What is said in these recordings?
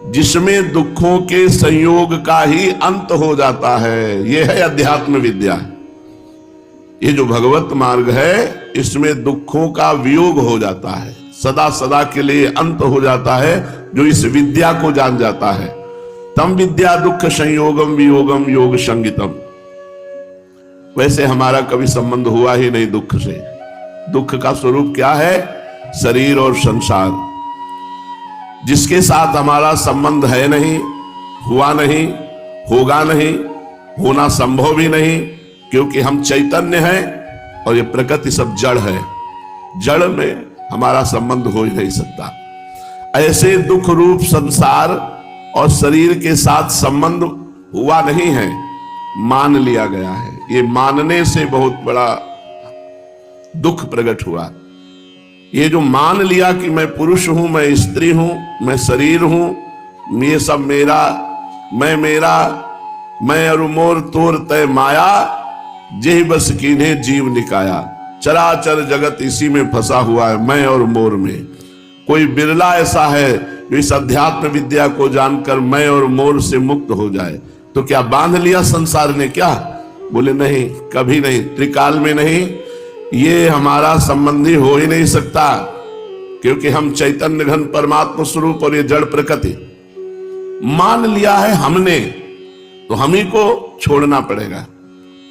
जिसमें दुखों के संयोग का ही अंत हो जाता है। यह है अध्यात्म विद्या। ये जो भगवत मार्ग है, इसमें दुखों का वियोग हो जाता है, सदा सदा के लिए अंत हो जाता है। जो इस विद्या को जान जाता है, तम विद्या दुख संयोगम वियोगम योग संगितम। वैसे हमारा कभी संबंध हुआ ही नहीं दुख से। दुख का स्वरूप क्या है? शरीर और संसार, जिसके साथ हमारा संबंध है नहीं, हुआ नहीं, होगा नहीं, होना संभव भी नहीं, क्योंकि हम चैतन्य हैं और ये प्रकृति सब जड़ है। जड़ में हमारा संबंध हो ही नहीं सकता। ऐसे दुख रूप संसार और शरीर के साथ संबंध हुआ नहीं है, मान लिया गया है। ये मानने से बहुत बड़ा दुख प्रकट हुआ। ये जो मान लिया कि मैं पुरुष हूं, मैं स्त्री हूं, मैं शरीर हूं, ये सब मेरा, मैं और मोर तोर तय माया, जेहि बस कीन्हे जीव निकाया। चराचर जगत इसी में फंसा हुआ है, मैं और मोर में। कोई बिरला ऐसा है जो इस अध्यात्म विद्या को जानकर मैं और मोर से मुक्त हो जाए। तो क्या बांध लिया संसार ने क्या? बोले नहीं, कभी नहीं, त्रिकाल में नहीं। ये हमारा संबंधी हो ही नहीं सकता, क्योंकि हम चैतन्य घन परमात्मा स्वरूप और ये जड़ प्रकृति मान लिया है हमने, तो हम ही को छोड़ना पड़ेगा।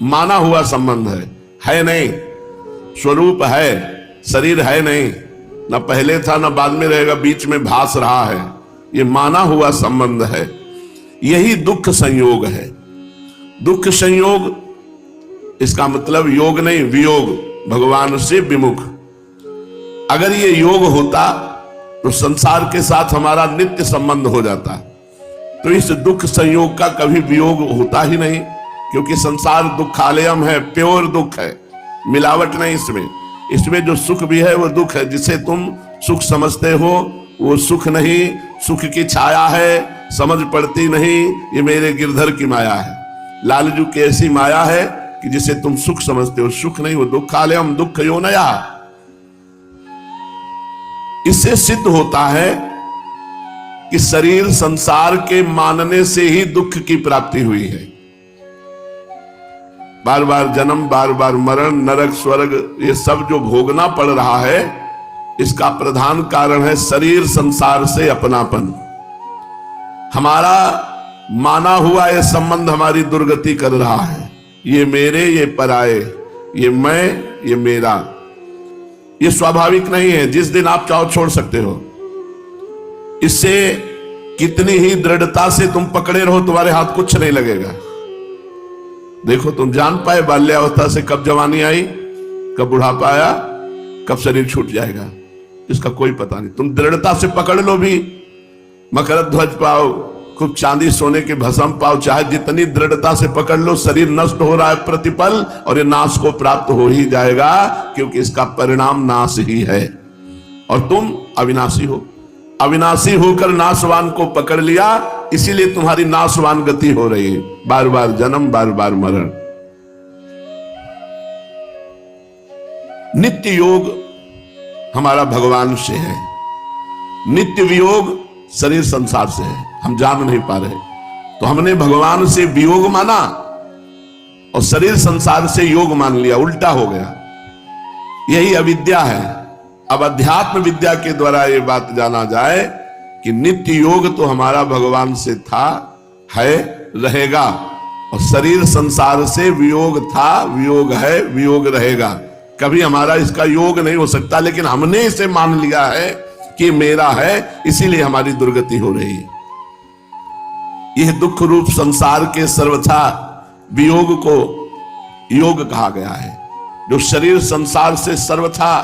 माना हुआ संबंध है नहीं, स्वरूप है, शरीर है नहीं, ना पहले था ना बाद में रहेगा, बीच में भास रहा है। ये माना हुआ संबंध है। यही दुख संयोग है। दुख संयोग, इसका मतलब योग नहीं, वियोग, भगवान से विमुख। अगर ये योग होता तो संसार के साथ हमारा नित्य संबंध हो जाता। तो इस दुख संयोग का कभी वियोग होता ही नहीं, क्योंकि संसार दुखालयम है, प्योर दुख है, मिलावट नहीं इसमें। इसमें जो सुख भी है वो दुख है। जिसे तुम सुख समझते हो वो सुख नहीं, सुख की छाया है, समझ पड़ती नहीं। ये मेरे गिरधर की माया है, लालजू की ऐसी माया है कि जिसे तुम सुख समझते हो, सुख नहीं, वो दुखालयम, दुख योनया। इससे सिद्ध होता है कि शरीर संसार के मानने से ही दुख की प्राप्ति हुई है। बार बार जन्म, बार बार मरण, नरक स्वर्ग, ये सब जो भोगना पड़ रहा है, इसका प्रधान कारण है शरीर संसार से अपनापन। हमारा माना हुआ यह संबंध हमारी दुर्गति कर रहा है। ये मेरे, ये पराये, ये मैं, ये मेरा। ये स्वाभाविक नहीं है। जिस दिन आप चाहो छोड़ सकते हो। इससे कितनी ही दृढ़ता से तुम पकड़े रहो, तुम्हारे हाथ कुछ नहीं लगेगा। देखो, तुम जान पाए बाल्यावस्था से कब जवानी आई, कब बुढ़ापा आया, कब शरीर छूट जाएगा, इसका कोई पता नहीं। तुम दृढ़ता से पकड़ लो भी, मकर ध्वज पाओ, खूब चांदी सोने के भस्म पाओ, चाहे जितनी दृढ़ता से पकड़ लो, शरीर नष्ट हो रहा है प्रतिपल, और ये नाश को प्राप्त हो ही जाएगा, क्योंकि इसका परिणाम नाश ही है। और तुम अविनाशी हो। अविनाशी होकर नाशवान को पकड़ लिया, इसीलिए तुम्हारी नाशवान गति हो रही है। बार बार जन्म, बार बार मरण। नित्य योग हमारा भगवान से है, नित्य वियोग शरीर संसार से है। हम जान नहीं पा रहे, तो हमने भगवान से वियोग माना और शरीर संसार से योग मान लिया, उल्टा हो गया। यही अविद्या है। अब अध्यात्म विद्या के द्वारा यह बात जाना जाए कि नित्य योग तो हमारा भगवान से था, है, रहेगा, और शरीर संसार से वियोग था, वियोग है, वियोग रहेगा। कभी हमारा इसका योग नहीं हो सकता, लेकिन हमने इसे मान लिया है कि मेरा है, इसीलिए हमारी दुर्गति हो रही है। यह दुख रूप संसार के सर्वथा वियोग को योग कहा गया है। जो शरीर संसार से सर्वथा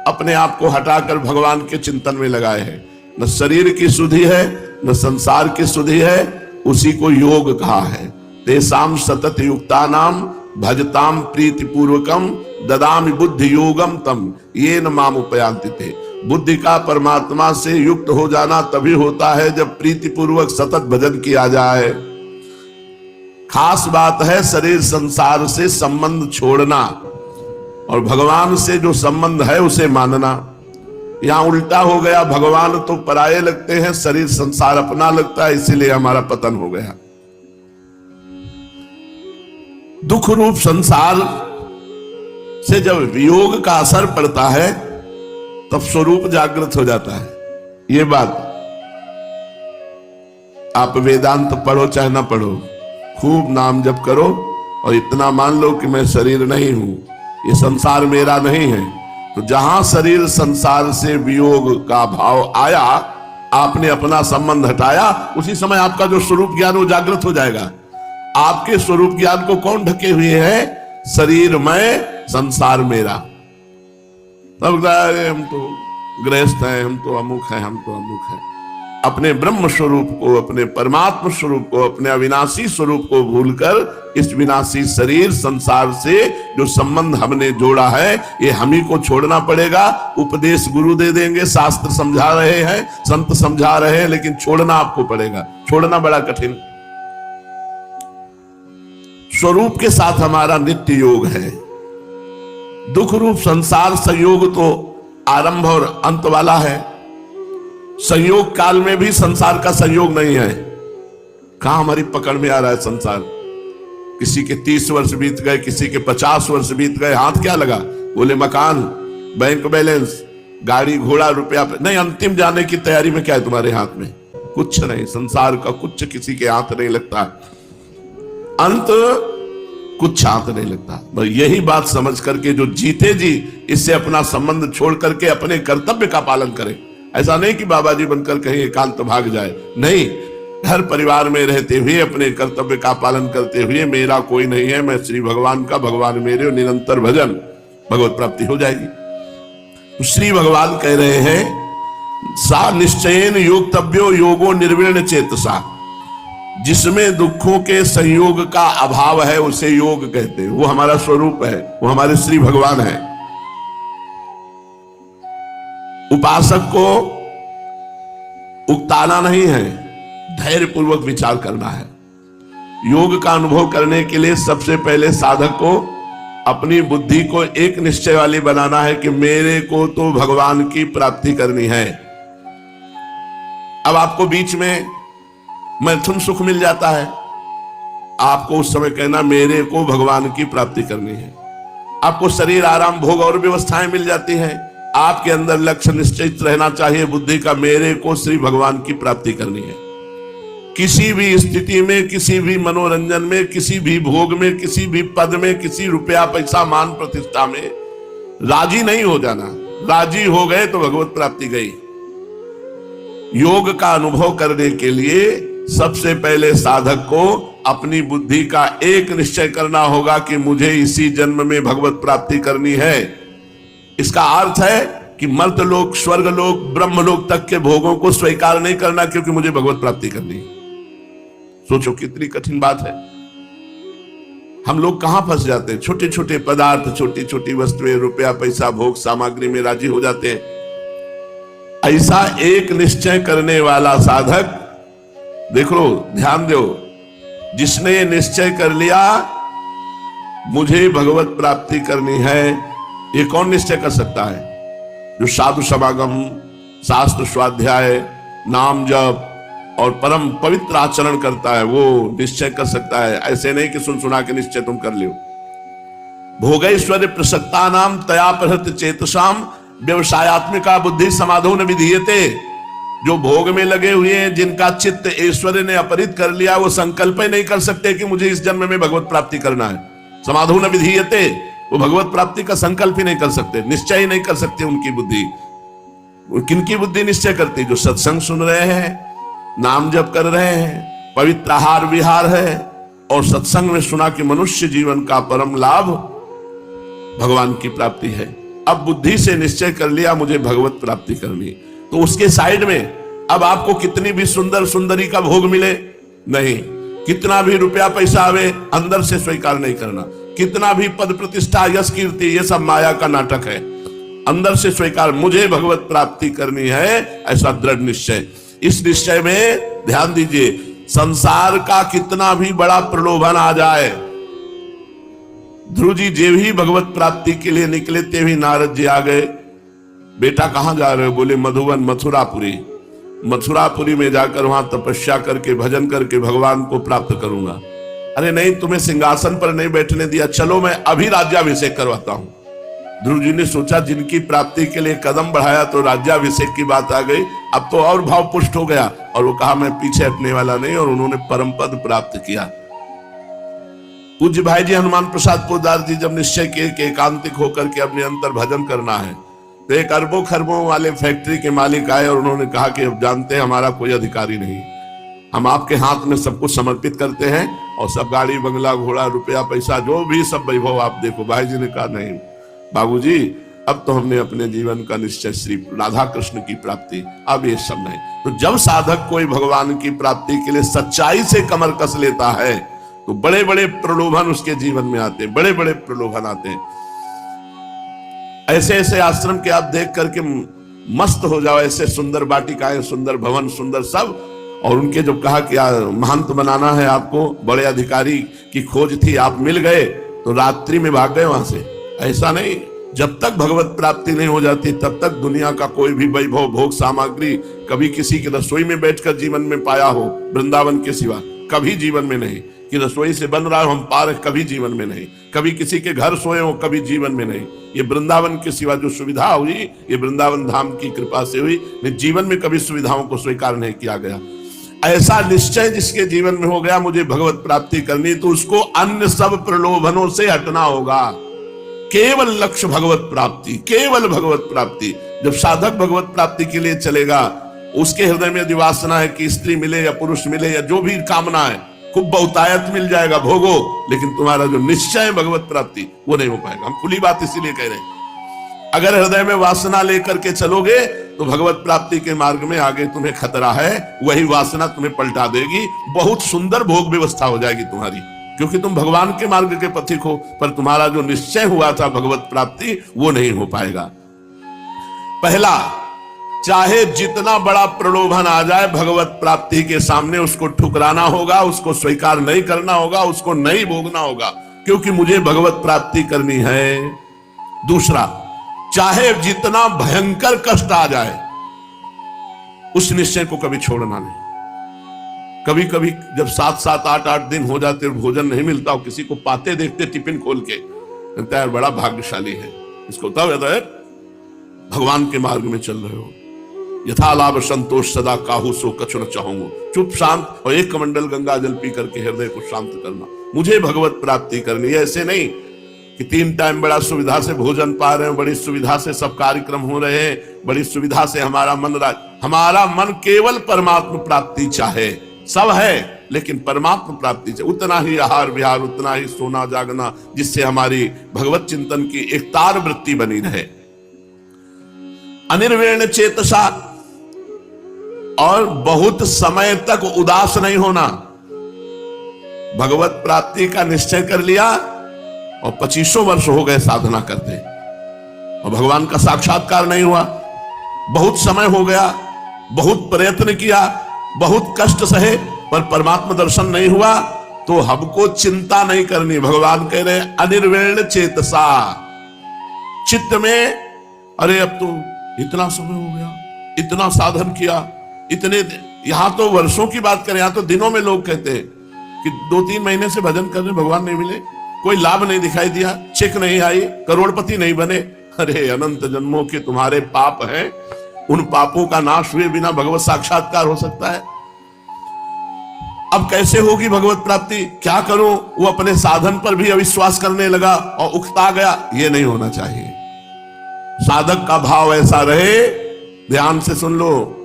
अपने आप को हटाकर भगवान के चिंतन में लगाए हैं, न शरीर की सुधि है न संसार की सुधि है, उसी को योग कहा है। तेसाम सतत युक्ता नाम भजताम प्रीति पूर्वकम ददामि बुद्धि योगम तम ये न माम उपयांति थे। बुद्धि का परमात्मा से युक्त हो जाना तभी होता है जब प्रीति पूर्वक सतत भजन किया जाए। खास बात है शरीर संसार से संबंध छोड़ना और भगवान से जो संबंध है उसे मानना। यहां उल्टा हो गया, भगवान तो पराये लगते हैं, शरीर संसार अपना लगता है, इसीलिए हमारा पतन हो गया। दुख रूप संसार से जब वियोग का असर पड़ता है तब स्वरूप जागृत हो जाता है। ये बात आप वेदांत पढ़ो चाहे ना पढ़ो, खूब नाम जप करो और इतना मान लो कि मैं शरीर नहीं हूं, ये संसार मेरा नहीं है। तो जहां शरीर संसार से वियोग का भाव आया, आपने अपना संबंध हटाया, उसी समय आपका जो स्वरूप ज्ञान वो जागृत हो जाएगा। आपके स्वरूप ज्ञान को कौन ढके हुए है? शरीर मैं, संसार मेरा। तब हम तो गृहस्थ हैं, हम तो अमुक हैं, हम तो अमुक हैं। अपने ब्रह्म स्वरूप को, अपने परमात्मा स्वरूप को, अपने अविनाशी स्वरूप को भूलकर इस विनाशी शरीर संसार से जो संबंध हमने जोड़ा है, ये हम ही को छोड़ना पड़ेगा। उपदेश गुरु दे देंगे, शास्त्र समझा रहे हैं, संत समझा रहे हैं, लेकिन छोड़ना आपको पड़ेगा। छोड़ना बड़ा कठिन। स्वरूप के साथ हमारा नित्य योग है। दुख रूप संसार संयोग तो आरंभ और अंत वाला है। संयोग काल में भी संसार का संयोग नहीं है। कहां हमारी पकड़ में आ रहा है संसार? किसी के 30 वर्ष बीत गए, किसी के 50 वर्ष बीत गए, हाथ क्या लगा? बोले मकान, बैंक बैलेंस, गाड़ी घोड़ा, रुपया नहीं। अंतिम जाने की तैयारी में क्या है तुम्हारे हाथ में? कुछ नहीं। संसार का कुछ किसी के हाथ नहीं लगता, अंत कुछ हाथ नहीं लगता। बस यही बात समझ करके जो जीते जी इससे अपना संबंध छोड़ करके अपने कर्तव्य का पालन करें। ऐसा नहीं कि बाबा जी बनकर कहीं एकांत भाग जाए, नहीं। घर परिवार में रहते हुए अपने कर्तव्य का पालन करते हुए, मेरा कोई नहीं है, मैं श्री भगवान का, भगवान मेरे, निरंतर भजन, भगवत प्राप्ति हो जाएगी। तो श्री भगवान कह रहे हैं, सा निश्चयेन योगतव्यो योगो निर्विण्ण चेतसा। जिसमें दुखों के संयोग का अभाव है उसे योग कहते हैं। वो हमारा स्वरूप है, वो हमारे श्री भगवान है। उपासक को उकताना नहीं है, धैर्य पूर्वक विचार करना है। योग का अनुभव करने के लिए सबसे पहले साधक को अपनी बुद्धि को एक निश्चय वाली बनाना है कि मेरे को तो भगवान की प्राप्ति करनी है। अब आपको बीच में मैथुन सुख मिल जाता है, आपको उस समय कहना मेरे को भगवान की प्राप्ति करनी है। आपको शरीर आराम भोग और व्यवस्थाएं मिल जाती हैं, आपके अंदर लक्ष्य निश्चित रहना चाहिए बुद्धि का, मेरे को श्री भगवान की प्राप्ति करनी है। किसी भी स्थिति में, किसी भी मनोरंजन में, किसी भी भोग में, किसी भी पद में, किसी रुपया पैसा मान प्रतिष्ठा में राजी नहीं हो जाना। राजी हो गए तो भगवत प्राप्ति गई। योग का अनुभव करने के लिए सबसे पहले साधक को अपनी बुद्धि का एक निश्चय करना होगा कि मुझे इसी जन्म में भगवत प्राप्ति करनी है। इसका अर्थ है कि मर्त्यलोक, स्वर्गलोक, ब्रह्मलोक तक के भोगों को स्वीकार नहीं करना, क्योंकि मुझे भगवत प्राप्ति करनी है। सोचो कितनी कठिन बात है। हम लोग कहां फंस जाते हैं? छोटे छोटे पदार्थ, छोटी छोटी वस्तुएं, रुपया पैसा, भोग सामग्री में राजी हो जाते हैं। ऐसा एक निश्चय करने वाला साधक, देखो ध्यान दो, जिसने ये निश्चय कर लिया मुझे भगवत प्राप्ति करनी है, ये कौन निश्चय कर सकता है? जो साधु समागम, शास्त्र स्वाध्याय, नाम जप और परम पवित्र आचरण करता है, वो निश्चय कर सकता है। ऐसे नहीं कि सुन सुना के निश्चय तुम कर लियो। भोगैश्वर्य प्रसक्ता नाम तया प्रहृत चेतसाम व्यवसायत्मिका बुद्धि समाधो न विधीयते। जो भोग में लगे हुए हैं, जिनका चित्त ऐश्वर्य ने अपहरित कर लिया, वो संकल्प ही नहीं कर सकते कि मुझे इस जन्म में भगवत प्राप्ति करना है। समाधो न विधीयते, वो भगवत प्राप्ति का संकल्प ही नहीं कर सकते, निश्चय ही नहीं कर सकते। उनकी बुद्धि, किनकी बुद्धि निश्चय करती? जो सत्संग सुन रहे हैं, नाम जप कर रहे हैं, पवित्र आहार विहार है, और सत्संग में सुना कि मनुष्य जीवन का परम लाभ भगवान की प्राप्ति है। अब बुद्धि से निश्चय कर लिया मुझे भगवत प्राप्ति करनी, तो उसके साइड में अब आपको कितनी भी सुंदर सुंदरी का भोग मिले नहीं, कितना भी रुपया पैसा आवे, अंदर से स्वीकार नहीं करना। कितना भी पद प्रतिष्ठा, यश कीर्ति, ये सब माया का नाटक है। अंदर से स्वीकार, मुझे भगवत प्राप्ति करनी है, ऐसा दृढ़ निश्चय। इस निश्चय में ध्यान दीजिए, संसार का कितना भी बड़ा प्रलोभन आ जाए, ध्रुव जी जे भी भगवत प्राप्ति के लिए निकले ते भी नारद जी आ गए, बेटा कहाँ जा रहे हो? बोले मधुबन, मथुरापुरी। मथुरापुरी में जाकर वहां तपस्या करके भजन करके भगवान को प्राप्त करूंगा। अरे नहीं, तुम्हें सिंहासन पर नहीं बैठने दिया, चलो मैं अभी राज्याभिषेक करवाता हूं। ध्रुव जी ने सोचा जिनकी प्राप्ति के लिए कदम बढ़ाया तो राज्याभिषेक की बात आ गई, अब तो और भाव पुष्ट हो गया, और वो कहा मैं पीछे हटने वाला नहीं, और उन्होंने परम पद प्राप्त किया। पूज्य भाई जी हनुमान प्रसाद पोद्दार जी जब निश्चय किए कि एकांतिक होकर के अपने अंतर भजन करना है, तो एक अरबों खरबों वाले फैक्ट्री के मालिक आए और उन्होंने कहा कि अब जानते हैं हमारा कोई अधिकारी नहीं, हम आपके हाथ में सब कुछ समर्पित करते हैं, और सब गाड़ी बंगला घोड़ा रुपया पैसा जो भी सब वैभव आप देखो। भाई जी ने कहा नहीं बाबूजी, अब तो हमने अपने जीवन का निश्चय श्री राधा कृष्ण की प्राप्ति, अब ये सब नहीं। तो जब साधक कोई भगवान की प्राप्ति के लिए सच्चाई से कमर कस लेता है तो बड़े बड़े प्रलोभन उसके जीवन में आते हैं, बड़े बड़े प्रलोभन आते हैं। ऐसे ऐसे आश्रम के आप देख करके मस्त हो जाओ, ऐसे सुंदर वाटिकाएं, सुंदर भवन, सुंदर सब, और उनके जब कहा कि महंत बनाना है आपको, बड़े अधिकारी की खोज थी, आप मिल गए तो रात्रि में भाग गए वहां से। ऐसा नहीं, जब तक भगवत प्राप्ति नहीं हो जाती तब तक दुनिया का कोई भी वैभव भोग सामग्री कभी किसी की रसोई में बैठकर जीवन में पाया हो वृंदावन के सिवा, कभी जीवन में नहीं। कि रसोई से बन रहा हो हम पा रहे, कभी जीवन में नहीं। कभी किसी के घर सोए हो, कभी जीवन में नहीं। ये वृंदावन के सिवा जो सुविधा हुई ये वृंदावन धाम की कृपा से हुई, जीवन में कभी सुविधाओं को स्वीकार नहीं किया गया। ऐसा निश्चय जिसके जीवन में हो गया मुझे भगवत प्राप्ति करनी, तो उसको अन्य सब प्रलोभनों से हटना होगा। केवल लक्ष्य भगवत प्राप्ति, केवल भगवत प्राप्ति। जब साधक भगवत प्राप्ति के लिए चलेगा, उसके हृदय में यदि वासना है कि स्त्री मिले या पुरुष मिले या जो भी कामना है, खूब बहुतायत मिल जाएगा, भोगो, लेकिन तुम्हारा जो निश्चय है भगवत प्राप्ति वो नहीं हो पाएगा। हम खुली बात इसीलिए कह रहे हैं, अगर हृदय में वासना लेकर के चलोगे तो भगवत प्राप्ति के मार्ग में आगे तुम्हें खतरा है, वही वासना तुम्हें पलटा देगी। बहुत सुंदर भोग व्यवस्था हो जाएगी तुम्हारी, क्योंकि तुम भगवान के मार्ग के पथिक हो, पर तुम्हारा जो निश्चय हुआ था भगवत प्राप्ति वो नहीं हो पाएगा। पहला, चाहे जितना बड़ा प्रलोभन आ जाए भगवत प्राप्ति के सामने उसको ठुकराना होगा, उसको स्वीकार नहीं करना होगा, उसको नहीं भोगना होगा, क्योंकि मुझे भगवत प्राप्ति करनी है। दूसरा, चाहे जितना भयंकर कष्ट आ जाए उस निश्चय को कभी छोड़ना नहीं। कभी कभी जब 7-7, 8-8 दिन हो जाते और भोजन नहीं मिलता और किसी को पाते देखते टिफिन खोल के, लगता है बड़ा भाग्यशाली है, इसको तब है भगवान के मार्ग में चल रहे हो। यथा लाभ संतोष सदा काहू सो कछु न चाहूंगा, चुप शांत और एक कमंडल गंगा जल पी करके हृदय को शांत करना, मुझे भगवत प्राप्ति करनी है। ऐसे नहीं कि 3 टाइम बड़ा सुविधा से भोजन पा रहे हैं, बड़ी सुविधा से सब कार्यक्रम हो रहे हैं, बड़ी सुविधा से हमारा मन केवल परमात्मा प्राप्ति चाहे, सब है लेकिन परमात्मा प्राप्ति चाहे। उतना ही आहार विहार, उतना ही सोना जागना, जिससे हमारी भगवत चिंतन की एक तार वृत्ति बनी रहे। अनिर्वेण चेतसा, और बहुत समय तक उदास नहीं होना। भगवत प्राप्ति का निश्चय कर लिया और 25 वर्ष हो गए साधना करते और भगवान का साक्षात्कार नहीं हुआ, बहुत समय हो गया, बहुत प्रयत्न किया, बहुत कष्ट सहे, पर परमात्मा दर्शन नहीं हुआ, तो हमको चिंता नहीं करनी। भगवान कह रहे अनिर्वेण चेतसा, चित्त में अरे अब तो इतना समय हो गया, इतना साधन किया, इतने, यहां तो वर्षों की बात करें, यहां तो दिनों में लोग कहते हैं कि 2-3 महीने से भजन करने भगवान नहीं मिले, कोई लाभ नहीं दिखाई दिया, चेक नहीं आई, करोड़पति नहीं बने। अरे अनंत जन्मों के तुम्हारे पाप हैं, उन पापों का नाश हुए बिना भगवत साक्षात्कार हो सकता है? अब कैसे होगी भगवत प्राप्ति? क्या करूं? वो अपने साधन पर भी अविश्वास करने लगा और उकता गया। ये नहीं होना चाहिए। साधक का भाव ऐसा रहे, ध्यान से सुन लो,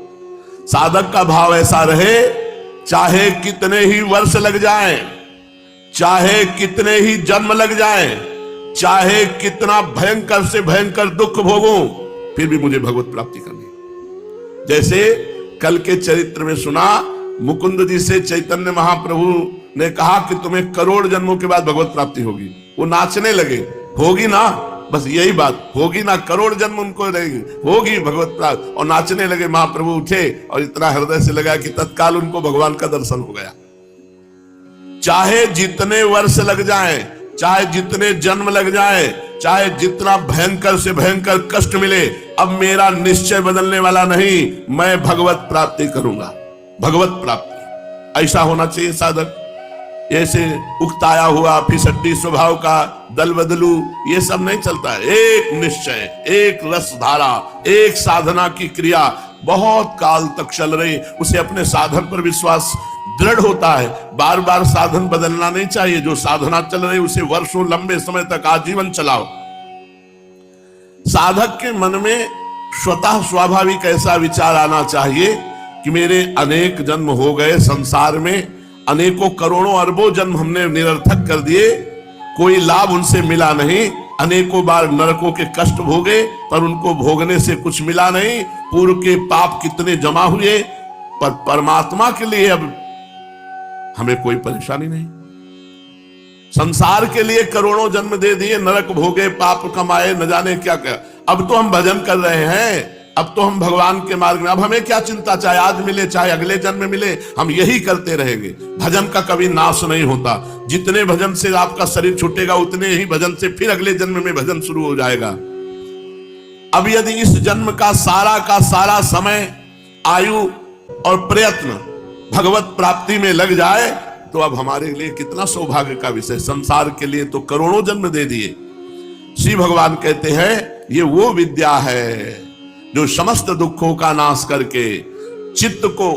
साधक का भाव ऐसा रहे, चाहे कितने ही वर्ष लग जाएं, चाहे कितने ही जन्म लग जाएं, चाहे कितना भयंकर से भयंकर दुख भोगूं, फिर भी मुझे भगवत प्राप्ति करनी। जैसे कल के चरित्र में सुना, मुकुंद जी से चैतन्य महाप्रभु ने कहा कि तुम्हें करोड़ जन्मों के बाद भगवत प्राप्ति होगी। वो नाचने लगे, होगी ना, बस यही बात, होगी ना, करोड़ जन्म उनको रहेगी, होगी भगवत प्राप्ति, और नाचने लगे। महाप्रभु उठे और इतना हृदय से लगा कि तत्काल उनको भगवान का दर्शन हो गया। चाहे जितने वर्ष लग जाएं, चाहे जितने जन्म लग जाए, चाहे जितना भयंकर से भयंकर कष्ट मिले, अब मेरा निश्चय बदलने वाला नहीं, मैं भगवत प्राप्ति करूंगा। भगवत प्राप्ति ऐसा होना चाहिए साधक। ऐसे उकताया हुआ फिसड्डी स्वभाव का दल बदलू ये सब नहीं चलता है। एक निश्चय, एक रस धारा, एक साधना की क्रिया बहुत काल तक चल रही, उसे अपने साधन पर विश्वास दृढ़ होता है। बार बार साधन बदलना नहीं चाहिए। जो साधना चल रही उसे वर्षों लंबे समय तक आजीवन चलाओ। साधक के मन में स्वतः स्वाभाविक ऐसा विचार आना चाहिए कि मेरे अनेक जन्म हो गए संसार में, अनेकों करोड़ों अरबों जन्म हमने निरर्थक कर दिए, कोई लाभ उनसे मिला नहीं, अनेकों बार नरकों के कष्ट भोगे पर उनको भोगने से कुछ मिला नहीं, पूर्व के पाप कितने जमा हुए, पर परमात्मा के लिए अब हमें कोई परेशानी नहीं। संसार के लिए करोड़ों जन्म दे दिए, नरक भोगे, पाप कमाए, न जाने क्या क्या। अब तो हम भजन कर रहे हैं, अब तो हम भगवान के मार्ग में, अब हमें क्या चिंता, चाहे आज मिले चाहे अगले जन्म में मिले, हम यही करते रहेंगे। भजन का कभी नाश नहीं होता। जितने भजन से आपका शरीर छूटेगा उतने ही भजन से फिर अगले जन्म में भजन शुरू हो जाएगा। अब यदि इस जन्म का सारा समय, आयु और प्रयत्न भगवत प्राप्ति में लग जाए तो अब हमारे लिए कितना सौभाग्य का विषय। संसार के लिए तो करोड़ों जन्म दे दिए। श्री भगवान कहते हैं ये वो विद्या है जो समस्त दुखों का नाश करके चित्त को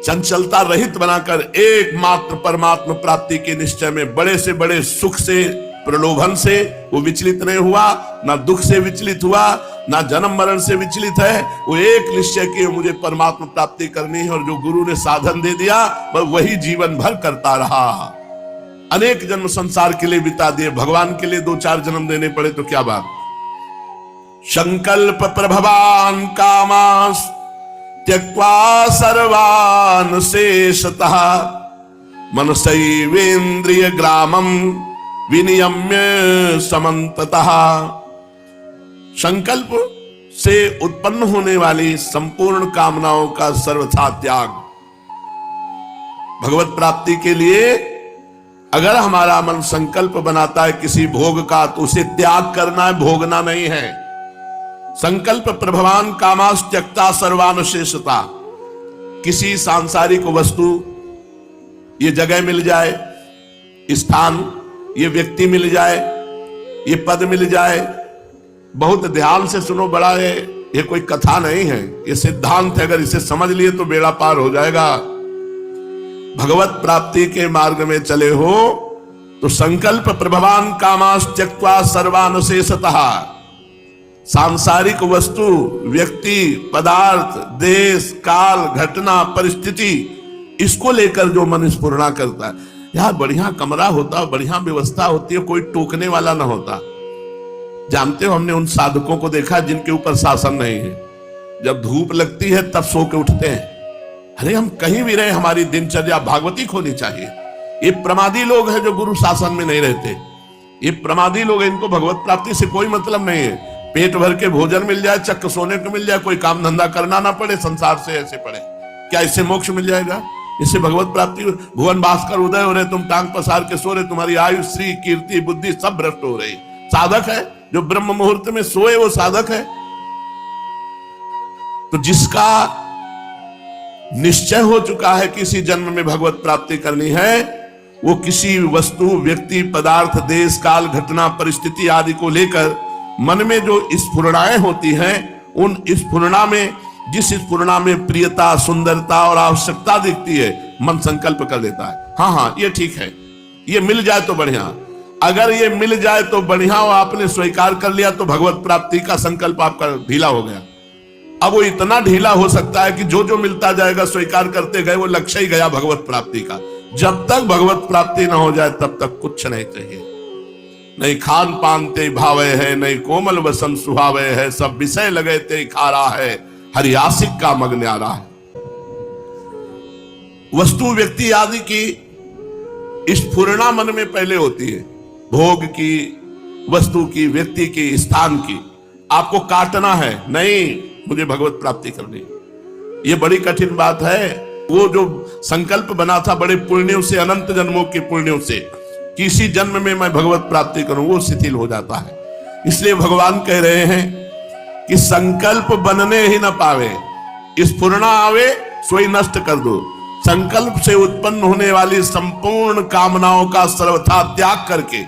चंचलता रहित बनाकर एकमात्र परमात्मा प्राप्ति के निश्चय में बड़े से बड़े सुख से, प्रलोभन से वो विचलित नहीं हुआ, ना दुख से विचलित हुआ, ना जन्म मरण से विचलित है। वो एक निश्चय किए मुझे परमात्मा प्राप्ति करनी है, और जो गुरु ने साधन दे दिया वही जीवन भर करता रहा। अनेक जन्म संसार के लिए बिता दिए, भगवान के लिए 2-4 जन्म देने पड़े तो क्या बात। संकल्प प्रभवान कामास त्यक्त्वा सर्वान् शेषतः मनसैवेन्द्रिय ग्रामम विनियम्य समन्ततः। संकल्प से उत्पन्न होने वाली संपूर्ण कामनाओं का सर्वथा त्याग। भगवत प्राप्ति के लिए अगर हमारा मन संकल्प बनाता है किसी भोग का तो उसे त्याग करना है, भोगना नहीं है। संकल्प प्रभवान कामास त्यक्ता सर्वानुशेषता। किसी सांसारिक वस्तु, ये जगह मिल जाए, स्थान, ये व्यक्ति मिल जाए, ये पद मिल जाए, बहुत ध्यान से सुनो, बड़ा है, ये कोई कथा नहीं है, ये सिद्धांत है। अगर इसे समझ लिए तो बेड़ा पार हो जाएगा। भगवत प्राप्ति के मार्ग में चले हो तो संकल्प प्रभवान कामास त्यक्त्वा सर्वानुशेषतः। सांसारिक वस्तु, व्यक्ति, पदार्थ, देश, काल, घटना, परिस्थिति, इसको लेकर जो मन स्फुरना करता है, यार बढ़िया कमरा होता, बढ़िया व्यवस्था होती है, कोई टोकने वाला ना होता। जानते हो हमने उन साधकों को देखा जिनके ऊपर शासन नहीं है, जब धूप लगती है तब सो के उठते हैं। अरे हम कहीं भी रहे, हमारी दिनचर्या भागवतिक होनी चाहिए। ये प्रमादी लोग हैं जो गुरु शासन में नहीं रहते। ये प्रमादी लोग हैं, इनको भगवत प्राप्ति से कोई मतलब नहीं है। पेट भर के भोजन मिल जाए, चक्क सोने को मिल जाए, कोई काम धंधा करना ना पड़े, संसार से ऐसे पड़े, क्या इससे मोक्ष मिल जाएगा? इससे भगवत प्राप्ति? भुवन भास्कर उदय हो रहे, तुम टांग पसार के सो रहे, तुम्हारी आयु, श्री, कीर्ति, बुद्धि सब भ्रष्ट हो रही। साधक है जो ब्रह्म मुहूर्त में सोए, वो साधक है। तो जिसका निश्चय हो चुका है किसी जन्म में भगवत प्राप्ति करनी है, वो किसी वस्तु, व्यक्ति, पदार्थ, देश, काल, घटना, परिस्थिति आदि को लेकर मन में जो स्फुरणाएं होती हैं, उन स्फुरणा में, जिस स्फुरणा में प्रियता, सुंदरता और आवश्यकता दिखती है, मन संकल्प कर लेता है, हाँ ये ठीक है, ये मिल जाए तो बढ़िया। अगर ये मिल जाए तो बढ़िया और आपने स्वीकार कर लिया तो भगवत प्राप्ति का संकल्प आपका ढीला हो गया। अब वो इतना ढीला हो सकता है कि जो जो मिलता जाएगा स्वीकार करते गए, वो लक्ष्य ही गया भगवत प्राप्ति का। जब तक भगवत प्राप्ति ना हो जाए तब तक कुछ नहीं चाहिए। नहीं खान पान ते भावे है, नहीं कोमल वसन सुहावे है, सब विषय लगे ते खारा है, हरियासिक का मग न्यारा है। वस्तु, व्यक्ति आदि की स्फुरणा मन में पहले होती है, भोग की, वस्तु की, व्यक्ति की, स्थान की। आपको काटना है, नहीं मुझे भगवत प्राप्ति करनी, ये बड़ी कठिन बात है। वो जो संकल्प बना था बड़े पुण्यों से, अनंत जन्मों के पुण्यों से, किसी जन्म में मैं भगवत प्राप्ति करूं, वो शिथिल हो जाता है। इसलिए भगवान कह रहे हैं कि संकल्प बनने ही न पावे, स्फुरना आवे सोई नष्ट कर दो। संकल्प से उत्पन्न होने वाली संपूर्ण कामनाओं का सर्वथा त्याग करके